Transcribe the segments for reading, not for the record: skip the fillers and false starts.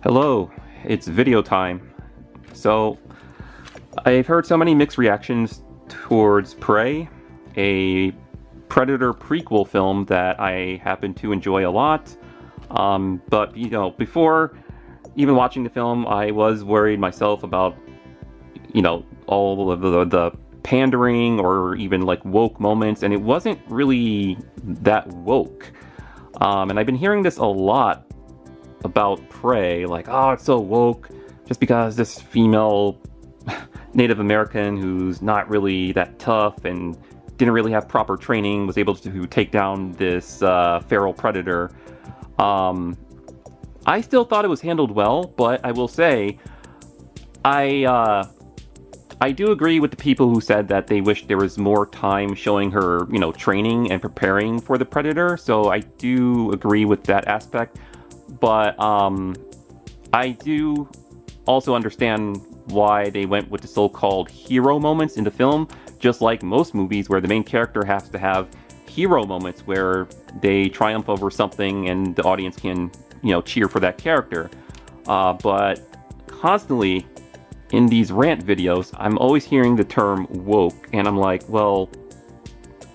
Hello, it's video time. So, I've heard so many mixed reactions towards Prey, a Predator prequel film that I happen to enjoy a lot. But, before even watching the film, I was worried myself about, all of the pandering or even like woke moments, and it wasn't really that woke. And I've been hearing this a lot about Prey, like, oh, it's so woke just because this female Native American who's not really that tough and didn't really have proper training was able to take down this feral predator. I still thought it was handled well, but I will say, I do agree with the people who said that they wish there was more time showing her, training and preparing for the predator. So I do agree with that aspect. But I do also understand why they went with the so-called hero moments in the film, just like most movies where the main character has to have hero moments where they triumph over something and the audience can, cheer for that character. But constantly in these rant videos, I'm always hearing the term woke, and I'm like, well,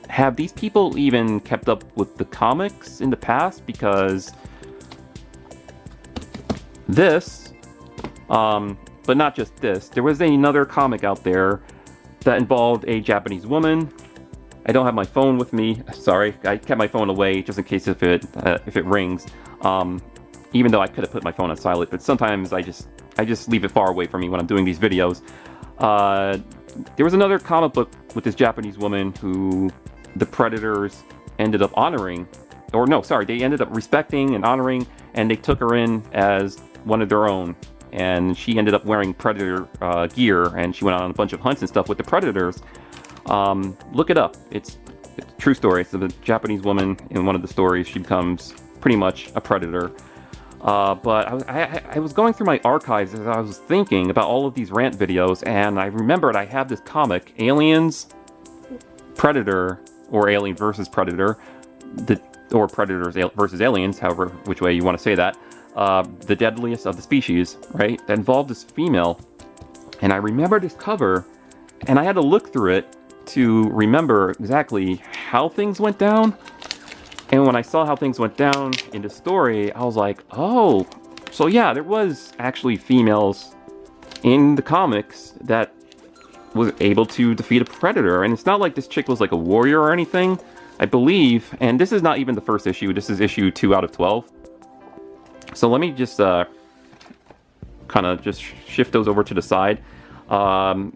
have these people even kept up with the comics in the past? Because this, but not just this, there was another comic out there that involved a Japanese woman. I don't have my phone with me, sorry, I kept my phone away just in case if it rings, even though I could have put my phone on silent, but sometimes I just leave it far away from me when I'm doing these videos. There was another comic book with this Japanese woman who the Predators ended up honoring, or no, sorry, they ended up respecting and honoring, and they took her in as one of their own, and she ended up wearing Predator gear, and she went on a bunch of hunts and stuff with the Predators. Look it up. It's a true story. So the Japanese woman in one of the stories, she becomes pretty much a Predator. But I was going through my archives as I was thinking about all of these rant videos, and I remembered I have this comic, Aliens, Predator, or Alien versus Predator, or Predators versus Aliens, however, which way you want to say that. The deadliest of the species, right? That involved this female. And I remember this cover, and I had to look through it to remember exactly how things went down. And when I saw how things went down in the story, I was like, oh, so yeah, there was actually females in the comics that was able to defeat a predator. And it's not like this chick was like a warrior or anything, I believe. And this is not even the first issue. This is issue 2 out of 12. So let me just kind of just shift those over to the side. I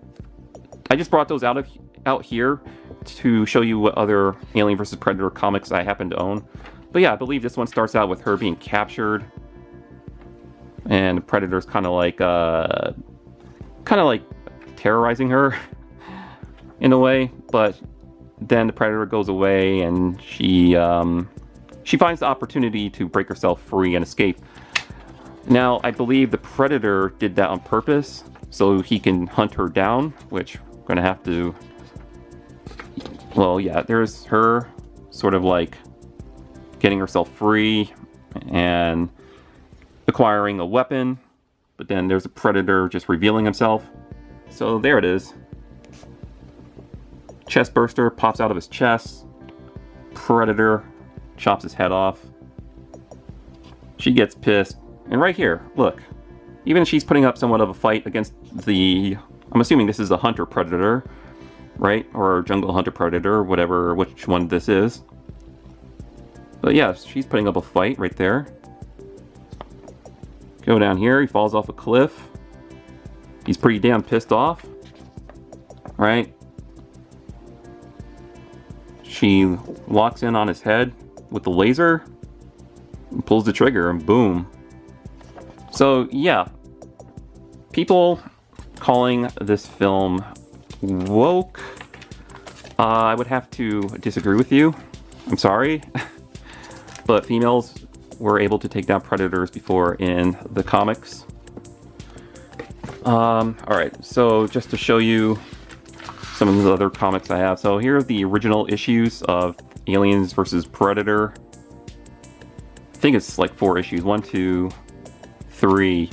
just brought those out here to show you what other Alien vs. Predator comics I happen to own. But yeah, I believe this one starts out with her being captured, and the Predator's kind of like terrorizing her in a way. But then the Predator goes away, and she finds the opportunity to break herself free and escape. Now, I believe the Predator did that on purpose, so he can hunt her down, which we're going to have to... Well, yeah, there's her sort of like getting herself free and acquiring a weapon, but then there's a Predator just revealing himself. So there it is. Chest burster pops out of his chest. Predator chops his head off. She gets pissed. And right here, look. Even she's putting up somewhat of a fight against the... I'm assuming this is a hunter predator, right? Or jungle hunter predator, whatever, which one this is. But yeah, she's putting up a fight right there. Go down here, he falls off a cliff. He's pretty damn pissed off, right? She locks in on his head with the laser, and pulls the trigger, and boom. So yeah, people calling this film woke, I would have to disagree with you. I'm sorry. But females were able to take down predators before in the comics. Alright, so just to show you some of the other comics I have. So here are the original issues of Aliens vs. Predator. I think it's like 4 issues. 1, 2, 3,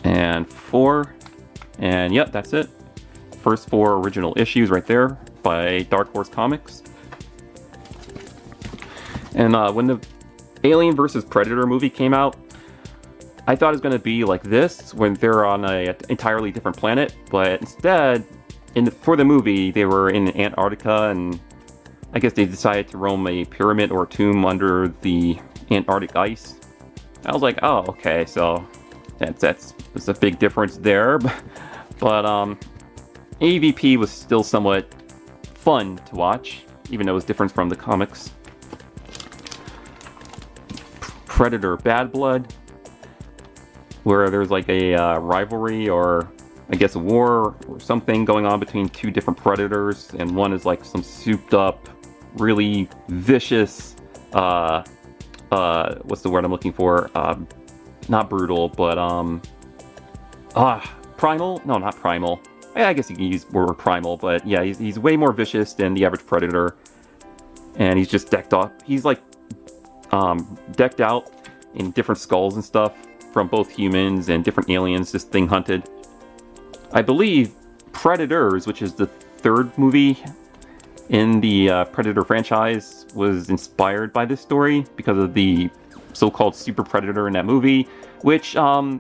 and 4. And yep, that's it. First 4 original issues right there by Dark Horse Comics. And when the Alien vs. Predator movie came out, I thought it was going to be like this, when they're on an entirely different planet, but instead, for the movie, they were in Antarctica, and I guess they decided to roam a pyramid or a tomb under the Antarctic ice. I was like, oh, okay, so that's a big difference there, but AVP was still somewhat fun to watch, even though it was different from the comics. Predator Bad Blood, where there's like a rivalry, or I guess a war or something going on between 2 different predators, and one is like some souped up, really vicious, what's the word I'm looking for? Not brutal, but primal? No, not primal. I guess you can use the word primal, but yeah, he's way more vicious than the average predator, and he's just decked off. He's like decked out in different skulls and stuff from both humans and different aliens this thing hunted. I believe Predators, which is the 3rd movie in the Predator franchise, was inspired by this story because of the so-called super predator in that movie, which I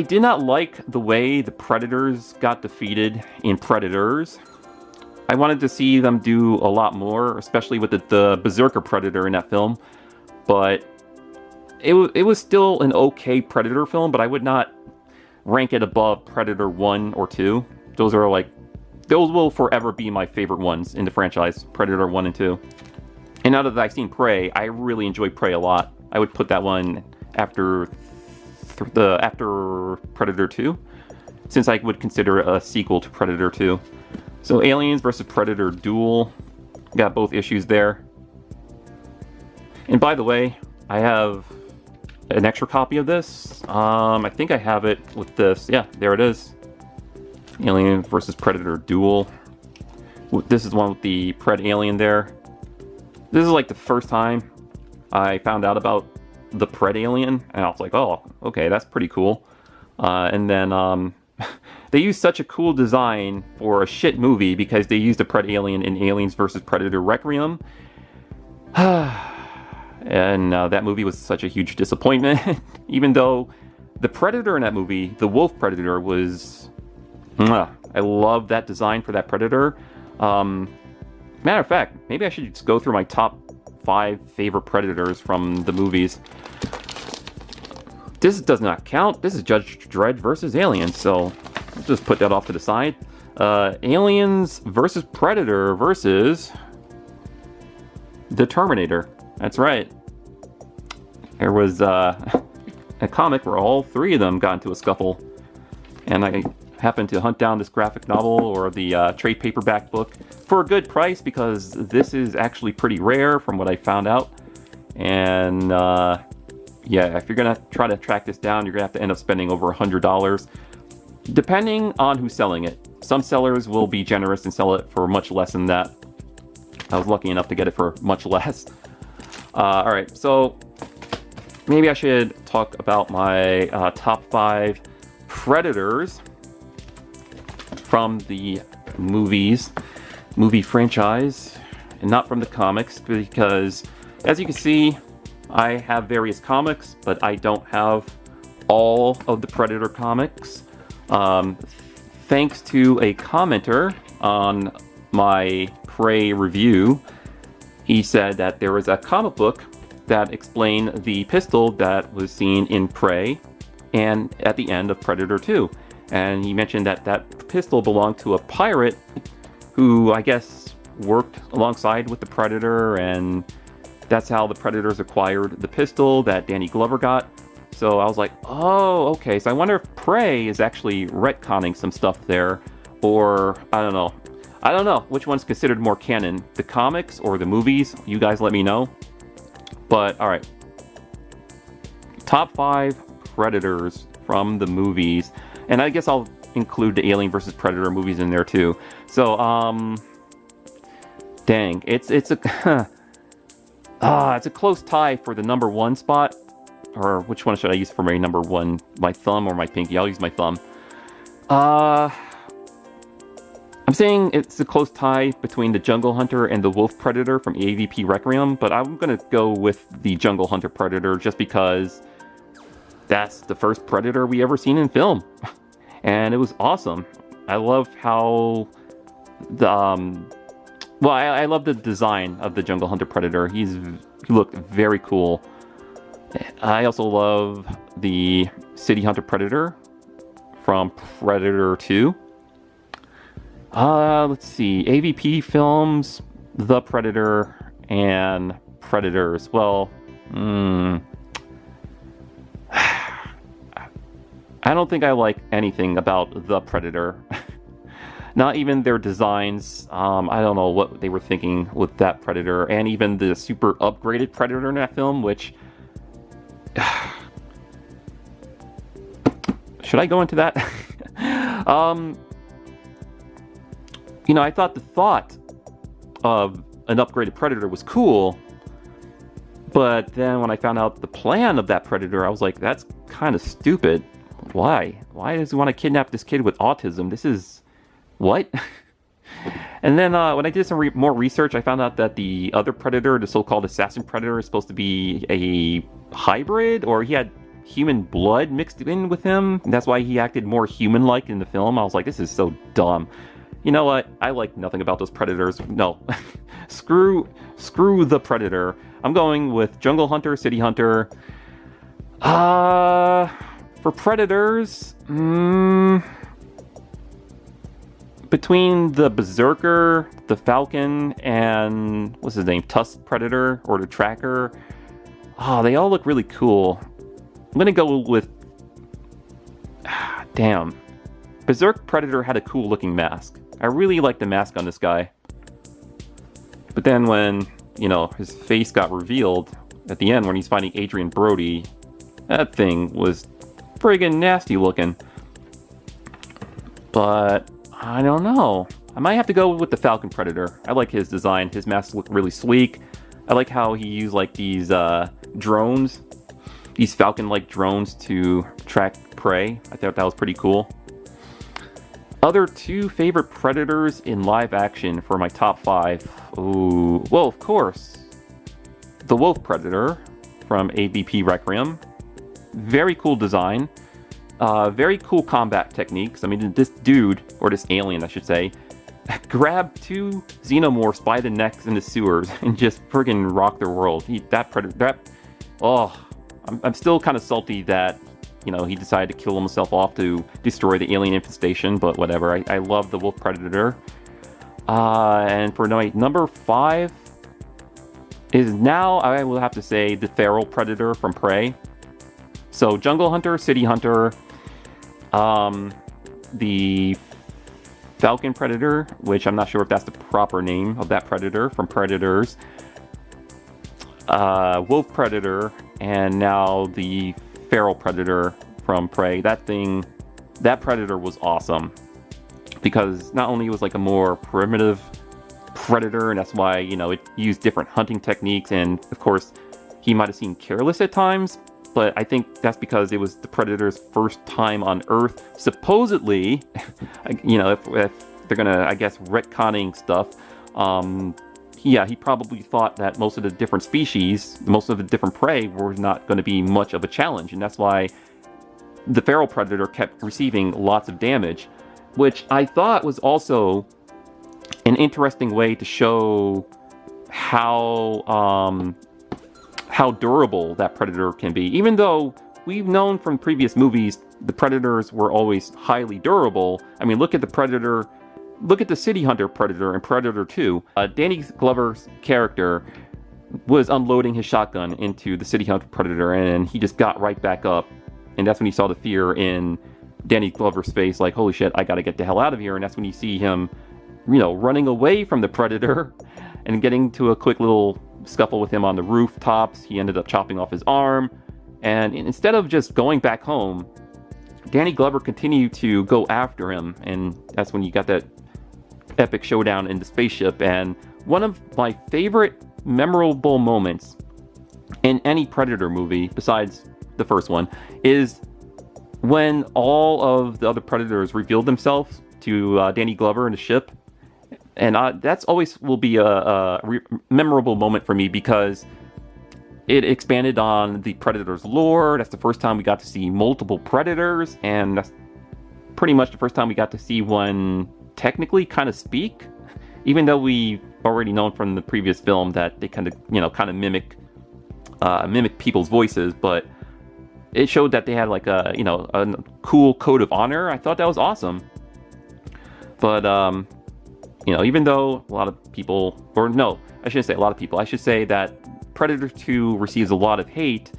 did not like the way the Predators got defeated in Predators. I wanted to see them do a lot more, especially with the Berserker Predator in that film. But it was still an okay Predator film, but I would not rank it above Predator 1 or 2. Those will forever be my favorite ones in the franchise, Predator 1 and 2. And now that I've seen Prey, I really enjoy Prey a lot. I would put that one after Predator 2, since I would consider it a sequel to Predator 2. So Aliens vs. Predator Duel, got both issues there. And by the way, I have an extra copy of this. I think I have it with this. Yeah, there it is. Alien vs. Predator Duel. This is the one with the Pred Alien there. This is like the first time I found out about the Pred Alien, and I was like, oh, okay, that's pretty cool. And then they used such a cool design for a shit movie because they used the Pred Alien in Aliens vs. Predator Requiem. And that movie was such a huge disappointment. Even though the Predator in that movie, the Wolf Predator, was... I love that design for that Predator. Matter of fact, maybe I should just go through my top 5 favorite Predators from the movies. This does not count. This is Judge Dredd versus Aliens, so let's just put that off to the side. Aliens versus Predator versus the Terminator. That's right. There was a comic where all 3 of them got into a scuffle, and I happened to hunt down this graphic novel or the trade paperback book for a good price, because this is actually pretty rare from what I found out. And yeah, if you're gonna try to track this down, you're gonna have to end up spending over $100, depending on who's selling it. Some sellers will be generous and sell it for much less than that. I was lucky enough to get it for much less. Alright, so maybe I should talk about my top 5 Predators from the movie franchise, and not from the comics, because as you can see, I have various comics, but I don't have all of the Predator comics. Thanks to a commenter on my Prey review, he said that there was a comic book that explained the pistol that was seen in Prey and at the end of Predator 2. And he mentioned that that pistol belonged to a pirate who, I guess, worked alongside with the Predator, and that's how the Predators acquired the pistol that Danny Glover got. So I was like, oh, okay, so I wonder if Prey is actually retconning some stuff there, or I don't know. I don't know which one's considered more canon, the comics or the movies. You guys let me know. But, alright. Top 5 Predators from the movies. And I guess I'll include the Alien vs. Predator movies in there too. So, dang, it's a it's a close tie for the number 1 spot. or which one should I use for my number one? My thumb or my pinky? I'll use my thumb. I'm saying it's a close tie between the Jungle Hunter and the Wolf Predator from AVP Requiem, but I'm gonna go with the Jungle Hunter Predator just because that's the first Predator we ever seen in film. And it was awesome. I love how the I love the design of the Jungle Hunter Predator. He looked very cool. I also love the City Hunter Predator from Predator 2. Let's see. AVP Films, The Predator, and Predators. Well, I don't think I like anything about The Predator. Not even their designs. I don't know what they were thinking with that Predator, and even the super upgraded Predator in that film, which... Should I go into that? You know, I thought the thought of an upgraded Predator was cool, but then when I found out the plan of that Predator, I was like, that's kind of stupid. Why? Why does he want to kidnap this kid with autism? This is... what? And then when I did some more research, I found out that the other Predator, the so-called Assassin Predator, is supposed to be a hybrid, or he had human blood mixed in with him. And that's why he acted more human-like in the film. I was like, this is so dumb. You know what? I like nothing about those Predators. No. Screw the Predator. I'm going with Jungle Hunter, City Hunter. For Predators, between the Berserker, the Falcon, and what's his name, Tusk Predator, or the Tracker, they all look really cool. I'm gonna go with... damn. Berserk Predator had a cool looking mask. I really like the mask on this guy. But then when, you know, his face got revealed at the end when he's fighting Adrian Brody, that thing was friggin' nasty looking. But I don't know. I might have to go with the Falcon Predator. I like his design. His mask looked really sleek. I like how he used like these drones, these Falcon-like drones to track prey. I thought that was pretty cool. Other two favorite Predators in live action for my top 5. Ooh, well, of course, the Wolf Predator from AVP Requiem. Very cool design. Very cool combat techniques. I mean, this dude, or this alien, I should say, grabbed 2 xenomorphs by the necks in the sewers and just friggin' rocked their world. I'm still kind of salty that, you know, he decided to kill himself off to destroy the alien infestation, but whatever. I love the Wolf Predator. And for number 5 is now, I will have to say, the Feral Predator from Prey. So Jungle Hunter, City Hunter, the Falcon Predator, which I'm not sure if that's the proper name of that Predator from Predators, Wolf Predator, and now the Feral Predator from Prey. That Predator was awesome because not only was like a more primitive predator, and that's why, you know, it used different hunting techniques, and of course he might have seemed careless at times, but I think that's because it was the Predator's first time on Earth. Supposedly, you know, if they're gonna, I guess, retconning stuff, yeah, he probably thought that most of the different species, most of the different prey were not going to be much of a challenge, and that's why the Feral Predator kept receiving lots of damage, which I thought was also an interesting way to show how durable that Predator can be. Even though we've known from previous movies the Predators were always highly durable. I mean, look at the Predator, look at the City Hunter Predator in Predator 2. Danny Glover's character was unloading his shotgun into the City Hunter Predator, and he just got right back up, and that's when he saw the fear in Danny Glover's face, like, holy shit, I gotta get the hell out of here. And that's when you see him, you know, running away from the Predator and getting to a quick little scuffle with him on the rooftops. He ended up chopping off his arm, and instead of just going back home, Danny Glover continued to go after him, and that's when you got that epic showdown in the spaceship. And one of my favorite memorable moments in any Predator movie, besides the first one, is when all of the other Predators revealed themselves to Danny Glover in the ship. And that's always will be a memorable moment for me because it expanded on the Predators lore. That's the first time we got to see multiple Predators, and that's pretty much the first time we got to see one technically kind of speak, even though we already known from the previous film that they kind of mimic people's voices, but it showed that they had like a cool code of honor. I thought that was awesome. But even though a lot of people, or no, I shouldn't say a lot of people, I should say that Predator 2 receives a lot of hate,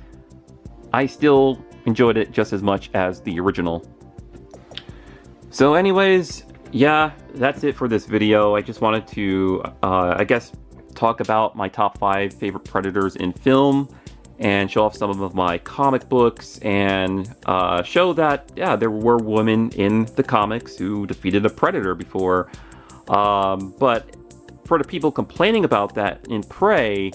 I still enjoyed it just as much as the original. So anyways, yeah, that's it for this video. I just wanted to, I guess, talk about my top 5 favorite Predators in film, and show off some of my comic books, and show that, yeah, there were women in the comics who defeated a Predator before. But for the people complaining about that in Prey,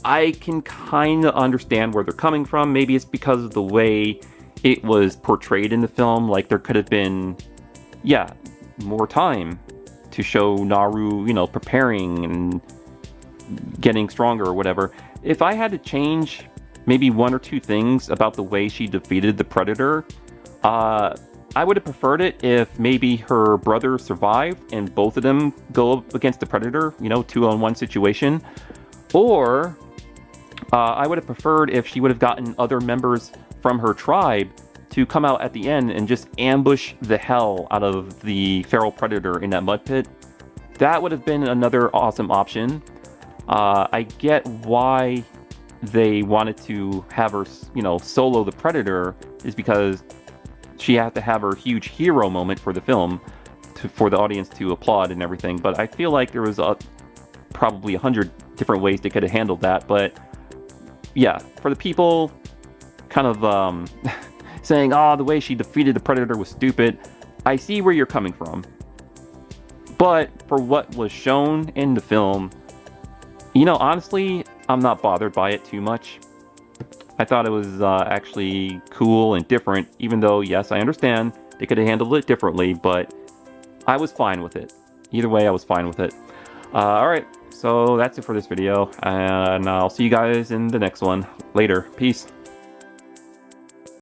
I can kind of understand where they're coming from. Maybe it's because of the way it was portrayed in the film. Like, there could have been, yeah, more time to show Naru, preparing and getting stronger or whatever. If I had to change maybe 1 or 2 things about the way she defeated the Predator, I would have preferred it if maybe her brother survived and both of them go up against the Predator, 2-on-1 situation. Or I would have preferred if she would have gotten other members from her tribe to come out at the end and just ambush the hell out of the feral Predator in that mud pit. That would have been another awesome option. I get why they wanted to have her, solo the Predator, is because she had to have her huge hero moment for the film, for the audience to applaud and everything. But I feel like there was probably 100 different ways they could have handled that. But yeah, for the people kind of saying, the way she defeated the Predator was stupid, I see where you're coming from. But for what was shown in the film, honestly, I'm not bothered by it too much. I thought it was actually cool and different, even though, yes, I understand they could have handled it differently, but I was fine with it. Either way, I was fine with it. Alright, so that's it for this video, and I'll see you guys in the next one. Later. Peace.